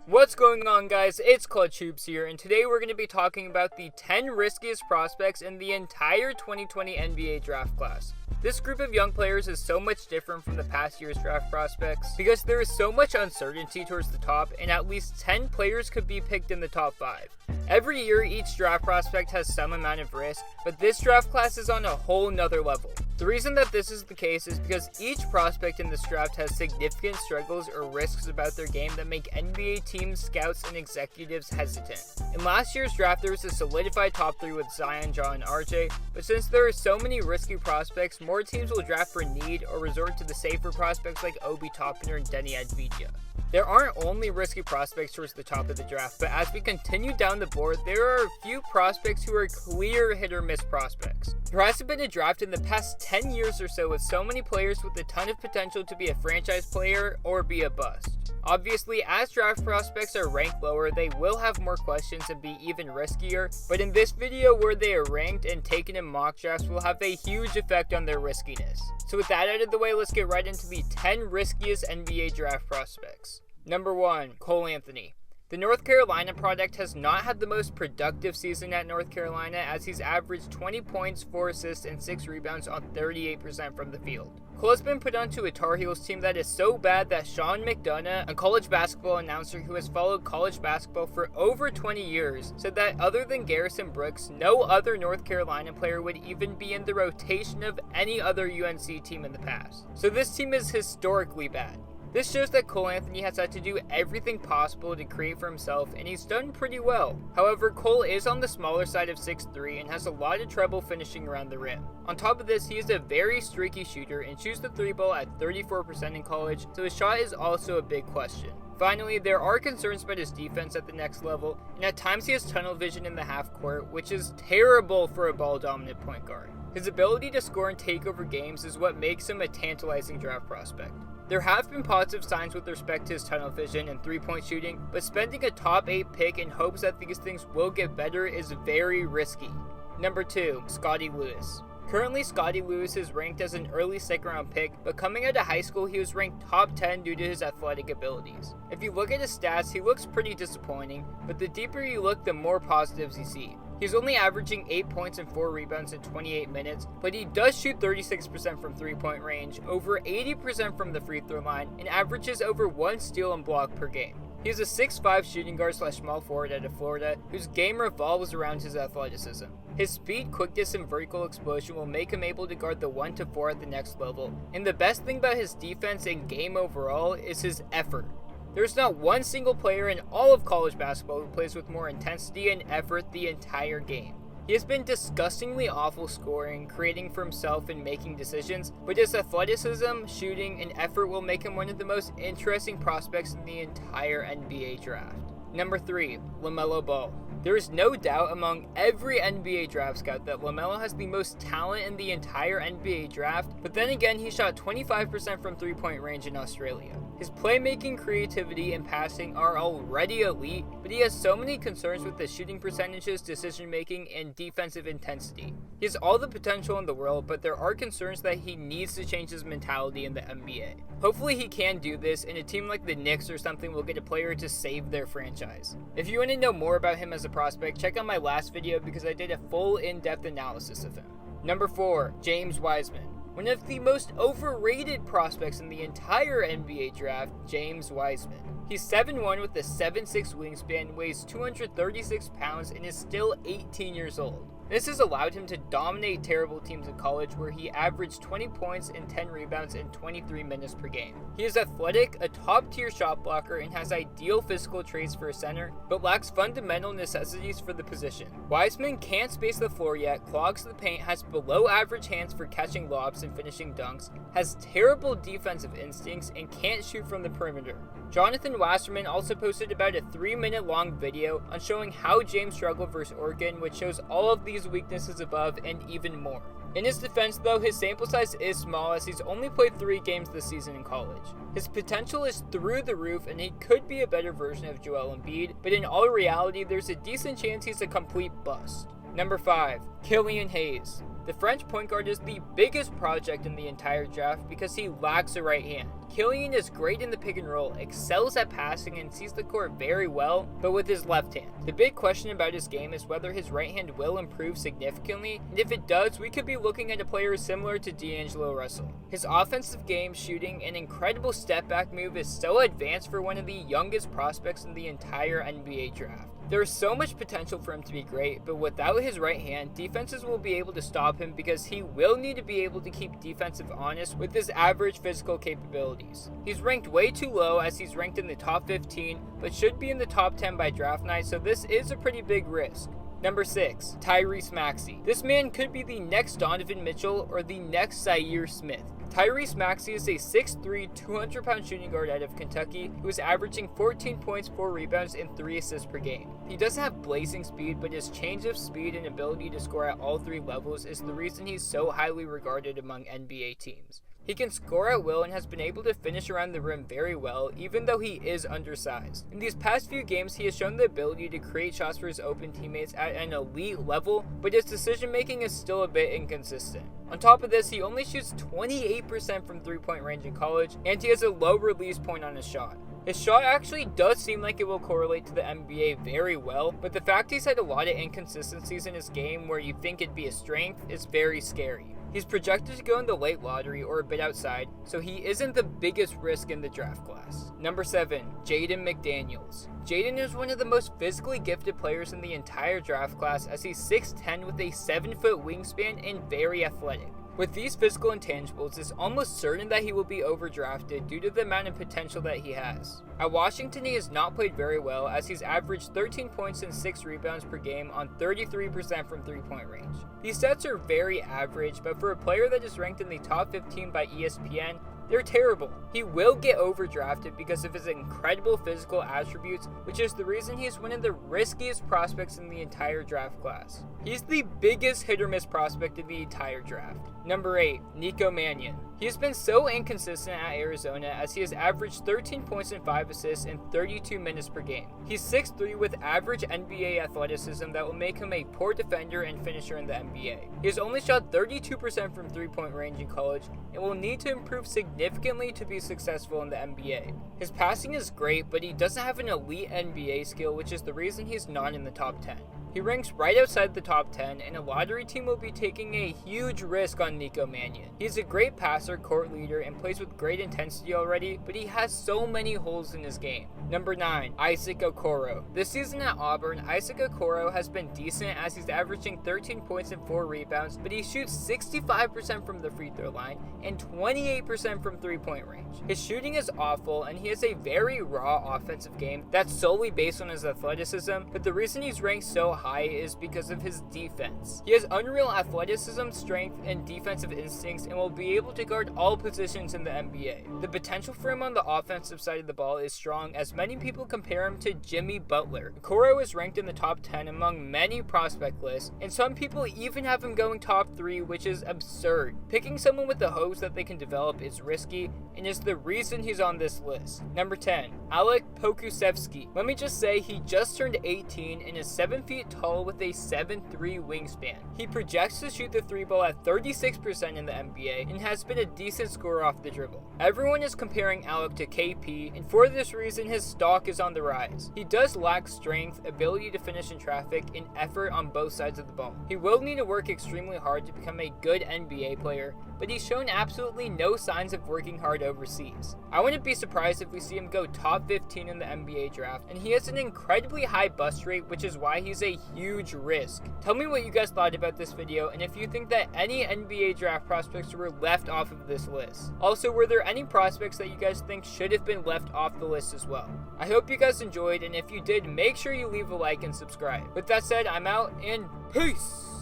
What's going on, guys? It's Clutch Hoops here, and today we're going to be talking about the 10 riskiest prospects in the entire 2020 NBA draft class. This group of young players is so much different from the past year's draft prospects because there is so much uncertainty towards the top, and at least 10 players could be picked in the top 5. Every year, each draft prospect has some amount of risk, but this draft class is on a whole nother level. The reason that this is the case is because each prospect in this draft has significant struggles or risks about their game that make NBA teams, scouts, and executives hesitant. In last year's draft, there was a solidified top 3 with Zion, Ja, and RJ, but since there are so many risky prospects, more teams will draft for need or resort to the safer prospects like Obi Toppiner and Denny Advidja. There aren't only risky prospects towards the top of the draft, but as we continue down the board, there are a few prospects who are clear hit-or-miss prospects. There hasn't been a draft in the past 10 years or so with so many players with a ton of potential to be a franchise player or be a bust. Obviously, as draft prospects are ranked lower, they will have more questions and be even riskier, but in this video where they are ranked and taken in mock drafts will have a huge effect on their riskiness. So with that out of the way, let's get right into the 10 riskiest NBA draft prospects. Number 1, Cole Anthony. The North Carolina product has not had the most productive season at North Carolina as he's averaged 20 points, 4 assists, and 6 rebounds on 38% from the field. Cole has been put onto a Tar Heels team that is so bad that Sean McDonough, a college basketball announcer who has followed college basketball for over 20 years, said that other than Garrison Brooks, no other North Carolina player would even be in the rotation of any other UNC team in the past. So this team is historically bad. This shows that Cole Anthony has had to do everything possible to create for himself, and he's done pretty well. However, Cole is on the smaller side of 6'3" and has a lot of trouble finishing around the rim. On top of this, he is a very streaky shooter and shoots the 3 ball at 34% in college, so his shot is also a big question. Finally, there are concerns about his defense at the next level, and at times he has tunnel vision in the half court, which is terrible for a ball-dominant point guard. His ability to score and take over games is what makes him a tantalizing draft prospect. There have been positive signs with respect to his tunnel vision and 3-point shooting, but spending a top 8 pick in hopes that these things will get better is very risky. Number 2, Scottie Lewis. Currently, Scottie Lewis is ranked as an early second-round pick, but coming out of high school, he was ranked top 10 due to his athletic abilities. If you look at his stats, he looks pretty disappointing, but the deeper you look, the more positives you see. He's only averaging 8 points and 4 rebounds in 28 minutes, but he does shoot 36% from 3-point range, over 80% from the free throw line, and averages over 1 steal and block per game. He is a 6'5" shooting guard / small forward out of Florida, whose game revolves around his athleticism. His speed, quickness, and vertical explosion will make him able to guard the 1 to 4 at the next level, and the best thing about his defense and game overall is his effort. There's not one single player in all of college basketball who plays with more intensity and effort the entire game. He has been disgustingly awful scoring, creating for himself, and making decisions, but his athleticism, shooting, and effort will make him one of the most interesting prospects in the entire NBA draft. Number 3, Lamelo Ball. There is no doubt among every NBA draft scout that LaMelo has the most talent in the entire NBA draft, but then again he shot 25% from 3-point range in Australia. His playmaking, creativity, and passing are already elite, but he has so many concerns with his shooting percentages, decision-making, and defensive intensity. He has all the potential in the world, but there are concerns that he needs to change his mentality in the NBA. Hopefully he can do this, and a team like the Knicks or something will get a player to save their franchise. If you want to know more about him as a prospect, check out my last video because I did a full in-depth analysis of him. Number 4, James Wiseman. One of the most overrated prospects in the entire NBA draft, James Wiseman. He's 7'1" with a 7'6" wingspan, weighs 236 pounds, and is still 18 years old. This has allowed him to dominate terrible teams in college where he averaged 20 points and 10 rebounds in 23 minutes per game. He is athletic, a top-tier shot blocker, and has ideal physical traits for a center, but lacks fundamental necessities for the position. Wiseman can't space the floor yet, clogs the paint, has below-average hands for catching lobs and finishing dunks, has terrible defensive instincts, and can't shoot from the perimeter. Jonathan Wasserman also posted about a 3-minute long video on showing how James struggled versus Oregon, which shows all of these weaknesses above and even more. In his defense though, his sample size is small as he's only played 3 games this season in college. His potential is through the roof and he could be a better version of Joel Embiid, but in all reality there's a decent chance he's a complete bust. Number 5, Killian Hayes. The French point guard is the biggest project in the entire draft because he lacks a right hand. Killian is great in the pick and roll, excels at passing, and sees the court very well, but with his left hand. The big question about his game is whether his right hand will improve significantly, and if it does, we could be looking at a player similar to D'Angelo Russell. His offensive game, shooting, and incredible step back move is so advanced for one of the youngest prospects in the entire NBA draft. There is so much potential for him to be great, but without his right hand, defenses will be able to stop him because he will need to be able to keep defensive honest with his average physical capabilities. He's ranked way too low as he's ranked in the top 15, but should be in the top 10 by draft night, so this is a pretty big risk. Number 6, Tyrese Maxie. This man could be the next Donovan Mitchell or the next Zaire Smith. Tyrese Maxie is a 6'3", 200-pound shooting guard out of Kentucky who is averaging 14 points, 4 rebounds, and 3 assists per game. He doesn't have blazing speed, but his change of speed and ability to score at all 3 levels is the reason he's so highly regarded among NBA teams. He can score at will and has been able to finish around the rim very well, even though he is undersized. In these past few games, he has shown the ability to create shots for his open teammates at an elite level, but his decision making is still a bit inconsistent. On top of this, he only shoots 28% from 3-point range in college, and he has a low release point on his shot. His shot actually does seem like it will correlate to the NBA very well, but the fact he's had a lot of inconsistencies in his game where you think it'd be a strength is very scary. He's projected to go in the late lottery or a bit outside, so he isn't the biggest risk in the draft class. Number 7, Jalen McDaniels. Jaden is one of the most physically gifted players in the entire draft class as he's 6'10" with a 7-foot wingspan and very athletic. With these physical intangibles, it's almost certain that he will be overdrafted due to the amount of potential that he has. At Washington, he has not played very well as he's averaged 13 points and 6 rebounds per game on 33% from 3-point range. These stats are very average, but for a player that is ranked in the top 15 by ESPN, they're terrible. He will get overdrafted because of his incredible physical attributes, which is the reason he is one of the riskiest prospects in the entire draft class. He's the biggest hit-or-miss prospect in the entire draft. Number 8, Nico Mannion. He has been so inconsistent at Arizona as he has averaged 13 points and 5 assists in 32 minutes per game. He's 6'3" with average NBA athleticism that will make him a poor defender and finisher in the NBA. He has only shot 32% from 3-point range in college and will need to improve significantly to be successful in the NBA. His passing is great, but he doesn't have an elite NBA skill, which is the reason he's not in the top 10. He ranks right outside the top 10, and a lottery team will be taking a huge risk on Nico Mannion. He's a great passer, court leader, and plays with great intensity already, but he has so many holes in his game. Number 9, Isaac Okoro. This season at Auburn, Isaac Okoro has been decent as he's averaging 13 points and 4 rebounds, but he shoots 65% from the free throw line and 28% from 3-point range. His shooting is awful, and he has a very raw offensive game that's solely based on his athleticism, but the reason he's ranked so high is because of his defense. He has unreal athleticism, strength, and defensive instincts and will be able to guard all positions in the NBA. The potential for him on the offensive side of the ball is strong as many people compare him to Jimmy Butler. Okoro is ranked in the top 10 among many prospect lists, and some people even have him going top 3, which is absurd. Picking someone with the hopes that they can develop is risky and is the reason he's on this list. Number 10, Alec Pokusevski. Let me just say he just turned 18 and is 7 feet tall with a 7'3" wingspan. He projects to shoot the 3 ball at 36% in the NBA and has been a decent scorer off the dribble. Everyone is comparing Alec to KP, and for this reason his stock is on the rise. He does lack strength, ability to finish in traffic, and effort on both sides of the ball. He will need to work extremely hard to become a good NBA player, but he's shown absolutely no signs of working hard overseas. I wouldn't be surprised if we see him go top 15 in the NBA draft, and he has an incredibly high bust rate, which is why he's a huge risk. Tell me what you guys thought about this video, and if you think that any NBA draft prospects were left off of this list. Also, were there any prospects that you guys think should have been left off the list as well? I hope you guys enjoyed, and if you did, make sure you leave a like and subscribe. With that said, I'm out, and peace!